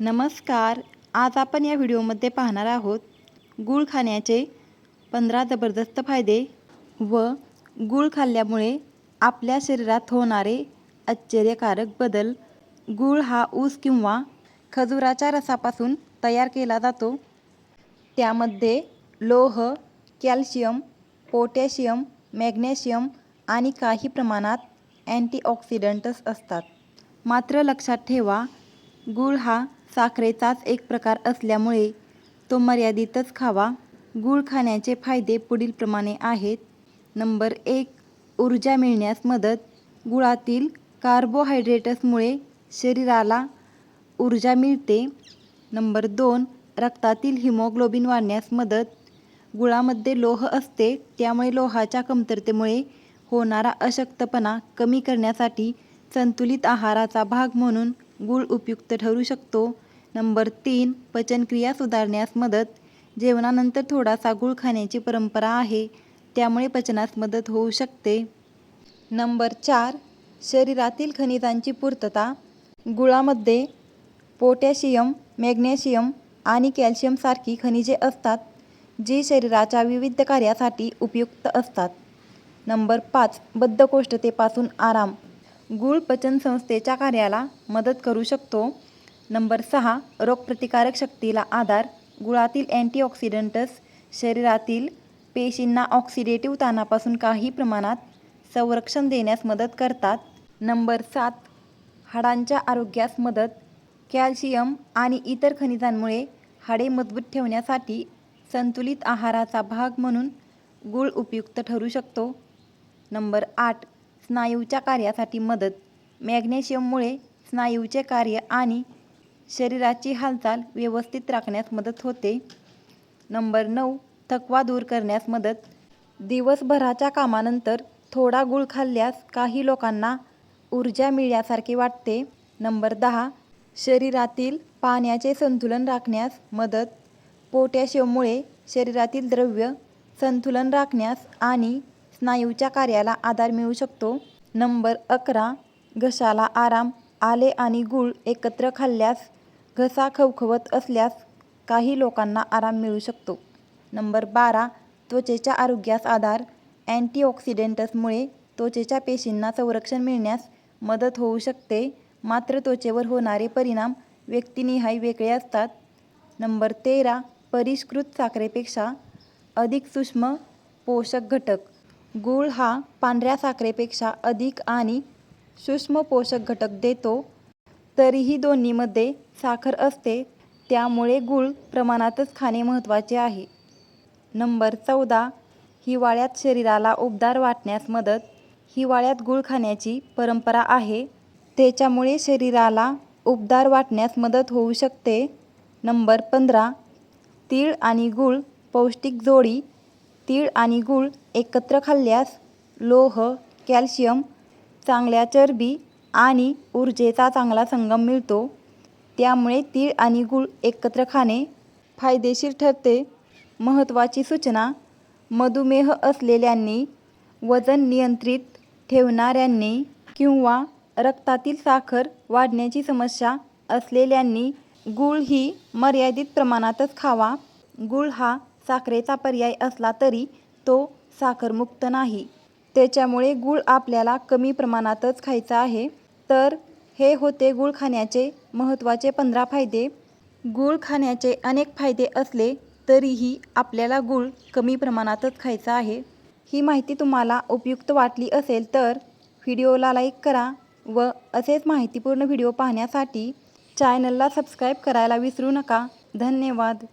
नमस्कार. आज आपण या व्हिडिओमध्ये पाहणार आहोत गूळ खाण्याचे 15 जबरदस्त फायदे व गूळ खाल्ल्यामुळे आपल्या शरीरात होणारे आश्चर्यकारक बदल. गूळ हा ऊस किंवा खजुराच्या रसापासून तयार केला जातो. त्यामध्ये लोह, कॅल्शियम, पोटॅशियम, मॅग्नेशियम आणि काही प्रमाणात अँटीऑक्सिडंट्स असतात. मात्र लक्षात ठेवा, गूळ हा साखरेचाच एक प्रकार असल्यामुळे तो मर्यादितच खावा. गूळ खाण्याचे फायदे पुढीलप्रमाणे आहेत. नंबर 1. ऊर्जा मिळण्यास मदत. गुळातील कार्बोहायड्रेट्समुळे शरीराला ऊर्जा मिळते. नंबर 2. रक्तातील हिमोग्लोबिन वाढण्यास मदत. गुळामध्ये लोह असते, त्यामुळे लोहाच्या कमतरतेमुळे होणारा अशक्तपणा कमी करण्यासाठी संतुलित आहाराचा भाग म्हणून गूळ उपयुक्त ठरू शकतो. नंबर 3. पचनक्रिया सुधारण्यास मदत. जेवणानंतर थोडासा गूळ खाण्याची परंपरा आहे, त्यामुळे पचनास मदत होऊ शकते. नंबर 4. शरीरातील खनिजांची पूर्तता. गुळामध्ये पोटॅशियम, मॅग्नेशियम आणि कॅल्शियम सारखी खनिजे असतात, जी शरीराच्या विविध कार्यासाठी उपयुक्त असतात. नंबर 5. बद्धकोष्ठतेपासून आराम. गूळ पचनसंस्थेच्या कार्याला मदत करू शकतो. नंबर 6. रोगप्रतिकारक शक्तीला आधार. गुळातील अँटीऑक्सिडंट्स शरीरातील पेशींना ऑक्सिडेटिव्ह ताणापासून काही प्रमाणात संरक्षण देण्यास मदत करतात. नंबर 7. हाडांच्या आरोग्यास मदत. कॅल्शियम आणि इतर खनिजांमुळे हाडे मजबूत ठेवण्यासाठी संतुलित आहाराचा भाग म्हणून गूळ उपयुक्त ठरू शकतो. नंबर 8. स्नायूच्या कार्यासाठी मदत. मॅग्नेशियममुळे स्नायूचे कार्य आणि शरीराची हालचाल व्यवस्थित राखण्यास मदत होते. नंबर 9. थकवा दूर करण्यास मदत. दिवसभराच्या कामानंतर थोडा गूळ खाल्ल्यास काही लोकांना ऊर्जा मिळाल्यासारखे वाटते. नंबर 10. शरीरातील पाण्याचे संतुलन राखण्यास मदत. पोटॅशियममुळे शरीरातील द्रव्य संतुलन राखण्यास आणि स्नायूच्या कार्याला आधार मिळू शकतो. नंबर 11. घशाला आराम. आले आणि गूळ एकत्र खाल्ल्यास घसा खवखवत असल्यास काही लोकांना आराम मिळू शकतो. नंबर 12. त्वचेच्या आरोग्यास आधार. अँटीऑक्सिडंट्समुळे त्वचेच्या पेशींना संरक्षण मिळण्यास मदत होऊ शकते, मात्र त्वचेवर होणारे परिणाम व्यक्तिनिहाय वेगळे असतात. नंबर 13. परिष्कृत साखरेपेक्षा अधिक सूक्ष्म पोषक घटक. गूळ हा पांढऱ्या साखरेपेक्षा अधिक आणि सूक्ष्म पोषक घटक देतो. तरीही दोन्हीमध्ये साखर असते, त्यामुळे गूळ प्रमाणातच खाणे महत्त्वाचे आहे. नंबर 14. हिवाळ्यात शरीराला उबदार वाटण्यास मदत. हिवाळ्यात गूळ खाण्याची परंपरा आहे, त्याच्यामुळे शरीराला उबदार वाटण्यास मदत होऊ शकते. नंबर 15. तीळ आणि गूळ पौष्टिक जोडी. तीळ आणि गूळ एकत्र खाल्ल्यास लोह, कॅल्शियम, चांगल्या चरबी आणि ऊर्जेचा चांगला संगम मिळतो. त्यामुळे तीळ आणि गूळ एकत्र खाणे फायदेशीर ठरते. महत्त्वाची सूचना: मधुमेह असलेल्यांनी, वजन नियंत्रित ठेवणाऱ्यांनी किंवा रक्तातील साखर वाढण्याची समस्या असलेल्यांनी गूळ ही मर्यादित प्रमाणातच खावा. गूळ हा साखरेचा पर्याय असला तरी तो साखरमुक्त नाही, त्याच्यामुळे गूळ आपल्याला कमी प्रमाणातच खायचा आहे. तर हे होते गूळ खाण्याचे महत्त्वाचे 15 फायदे. गूळ खाण्याचे अनेक फायदे असले तरीही आपल्याला गूळ कमी प्रमाणातच खायचा आहे. ही माहिती तुम्हाला उपयुक्त वाटली असेल तर व्हिडिओला लाईक करा व असेच माहितीपूर्ण व्हिडिओ पाहण्यासाठी चॅनलला सबस्क्राईब करायला विसरू नका. धन्यवाद.